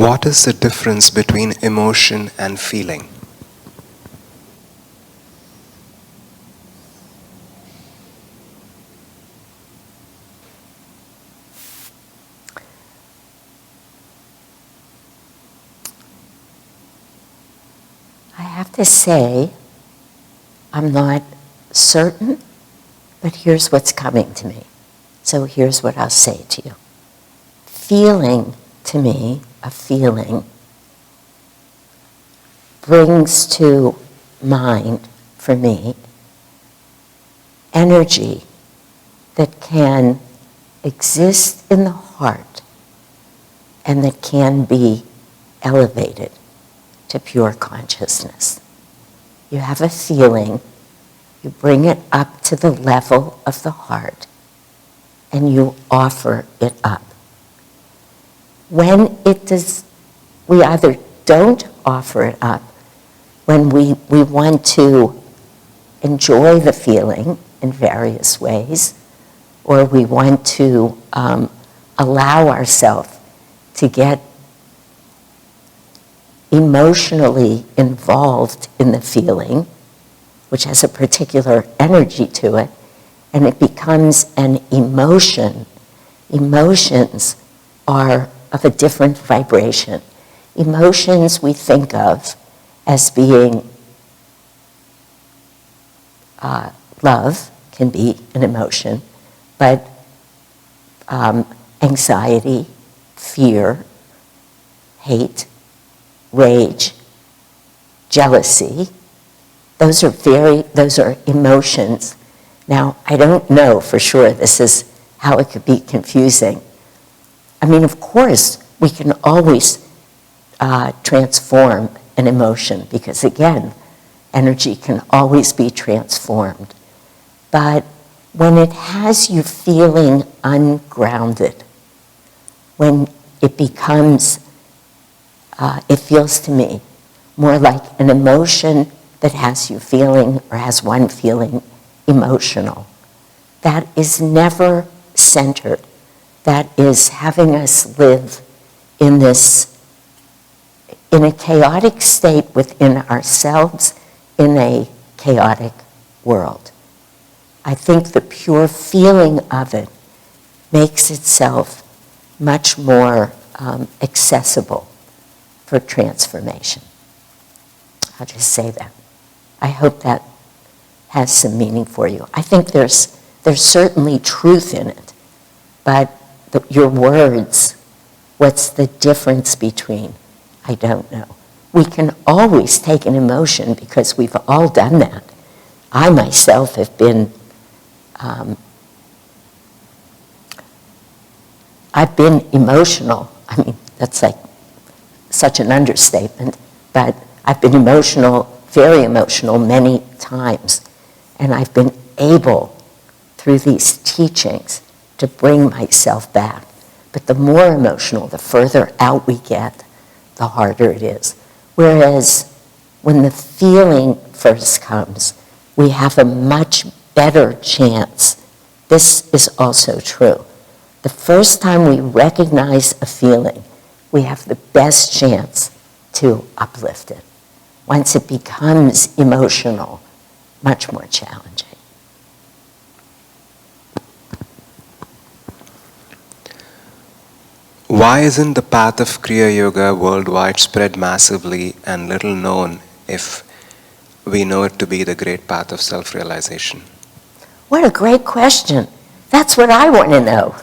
What is the difference between emotion and feeling? I have to say, I'm not certain, but here's what's coming to me. So here's what I'll say to you. Feeling, to me, a feeling brings to mind, for me, energy that can exist in the heart and that can be elevated to pure consciousness. You have a feeling, you bring it up to the level of the heart, and you offer it up. When it does, we either don't offer it up, when we want to enjoy the feeling in various ways, or we want to allow ourselves to get emotionally involved in the feeling, which has a particular energy to it, and it becomes an emotion. Emotions are of a different vibration. Emotions we think of as being love can be an emotion, but anxiety, fear, hate, rage, jealousy, those are emotions. Now, I don't know for sure this is how it could be confusing. I mean, of course, we can always transform an emotion because, again, energy can always be transformed. But when it has you feeling ungrounded, when it becomes, it feels to me more like an emotion that has you feeling or has one feeling emotional. That is never centered. That is having us live in a chaotic state within ourselves, in a chaotic world. I think the pure feeling of it makes itself much more accessible for transformation. I'll just say that. I hope that has some meaning for you. I think there's certainly truth in it, but your words, what's the difference between? I don't know. We can always take an emotion because we've all done that. I myself have been, I've been emotional. I mean, that's like such an understatement, but I've been emotional, very emotional many times. And I've been able, through these teachings, to bring myself back. But the more emotional, the further out we get, the harder it is. Whereas when the feeling first comes, we have a much better chance. This is also true. The first time we recognize a feeling, we have the best chance to uplift it. Once it becomes emotional, much more challenging. Why isn't the path of Kriya Yoga worldwide spread massively and little known if we know it to be the great path of self-realization? What a great question. That's what I want to know.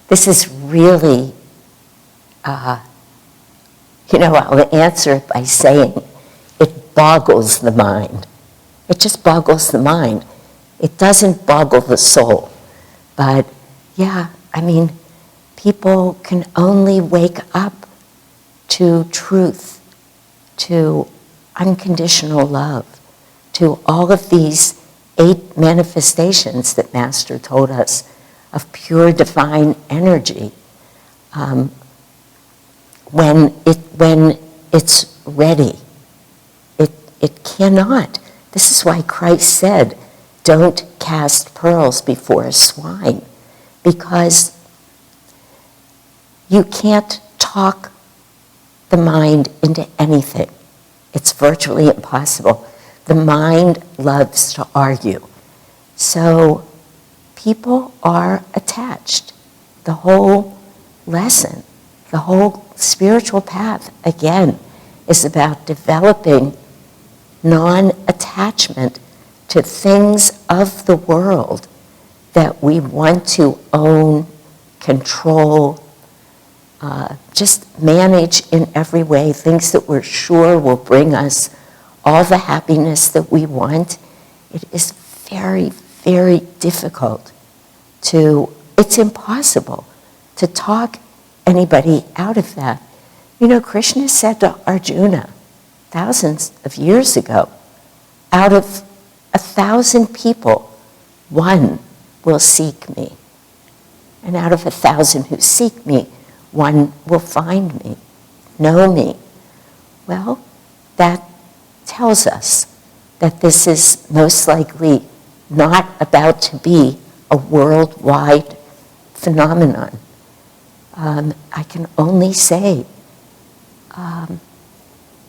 This is really, I'll answer it by saying it boggles the mind. It just boggles the mind. It doesn't boggle the soul. But yeah, I mean, people can only wake up to truth, to unconditional love, to all of these 8 manifestations that Master told us of pure divine energy. When it's ready, it cannot. This is why Christ said, don't cast. cast pearls before swine, because You can't talk the mind into anything. It's virtually impossible. The mind loves to argue. So people are attached. The whole lesson, the whole spiritual path, again, is about developing non-attachment to things of the world that we want to own, control, just manage in every way, things that we're sure will bring us all the happiness that we want. It is very, very difficult it's impossible to talk anybody out of that. You know, Krishna said to Arjuna thousands of years ago, out of 1,000 people, one will seek me. And out of 1,000 who seek me, one will find me, know me. Well, that tells us that this is most likely not about to be a worldwide phenomenon. I can only say,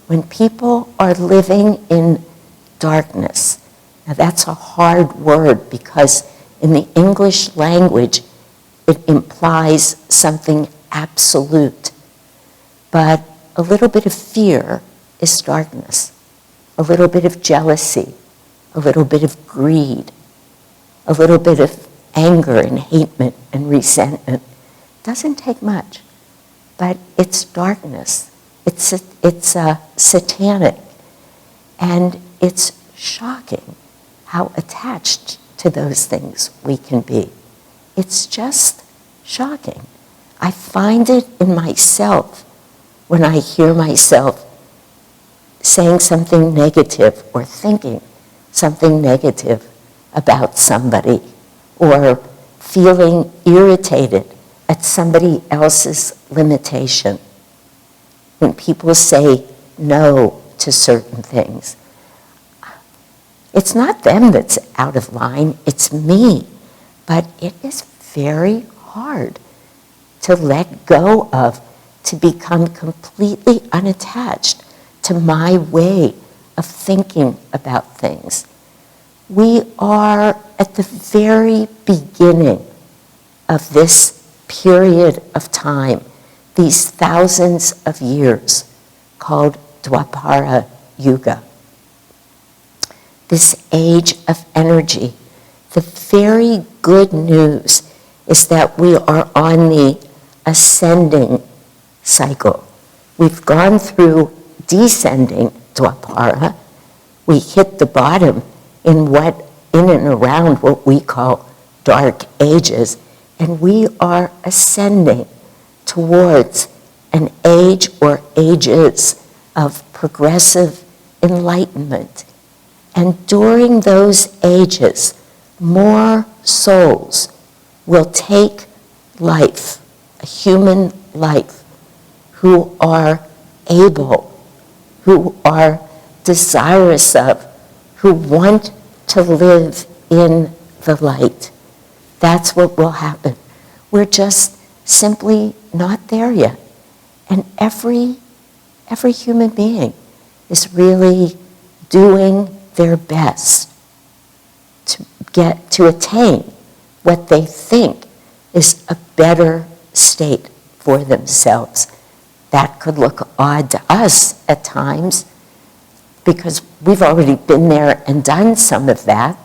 when people are living in darkness, now that's a hard word because in the English language it implies something absolute, but a little bit of fear is darkness, a little bit of jealousy, a little bit of greed, a little bit of anger and hatred and resentment. Doesn't take much, but it's darkness. It's satanic, and it's shocking how attached to those things we can be. It's just shocking. I find it in myself when I hear myself saying something negative or thinking something negative about somebody, or feeling irritated at somebody else's limitation. When people say no to certain things, it's not them that's out of line, it's me. But it is very hard to let go of, to become completely unattached to my way of thinking about things. We are at the very beginning of this period of time, these thousands of years called Dwapara Yuga. This age of energy. The very good news is that we are on the ascending cycle. We've gone through descending Dwapara. We hit the bottom in and around what we call dark ages, and we are ascending towards an age or ages of progressive enlightenment. And during those ages, more souls will take life, a human life, who are able, who are desirous of, who want to live in the light. That's what will happen. We're just simply not there yet. And every human being is really doing their best to attain what they think is a better state for themselves. That could look odd to us at times because we've already been there and done some of that.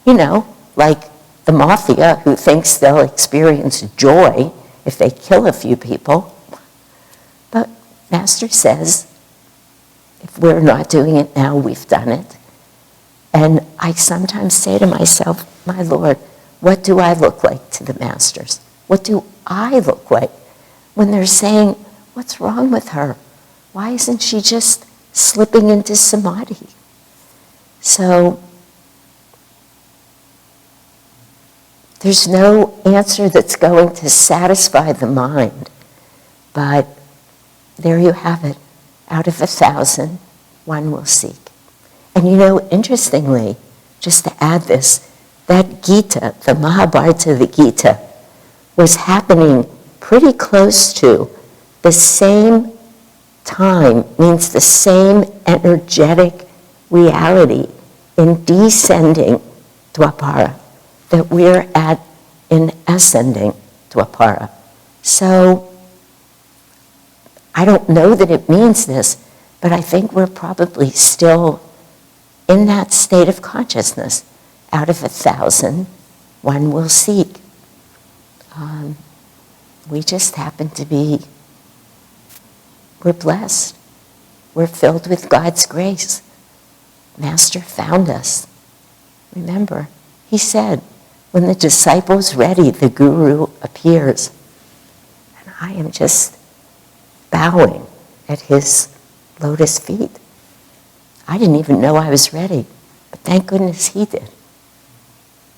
You know, like the mafia who thinks they'll experience joy if they kill a few people. But Master says, if we're not doing it now, we've done it. And I sometimes say to myself, my Lord, what do I look like to the Masters? What do I look like when they're saying, what's wrong with her? Why isn't she just slipping into samadhi? So there's no answer that's going to satisfy the mind, but there you have it. Out of 1,000, one will seek. And you know, interestingly, just to add this, that Gita, the Mahabharata, the Gita, was happening pretty close to the same time, means the same energetic reality in descending Dwapara that we're at in ascending Dwapara. So I don't know that it means this, but I think we're probably still in that state of consciousness. Out of 1,000, one will seek. We just happen to be, we're blessed. We're filled with God's grace. Master found us. Remember, he said, when the disciple's ready, the guru appears. And I am just bowing at his lotus feet. I didn't even know I was ready, but thank goodness he did.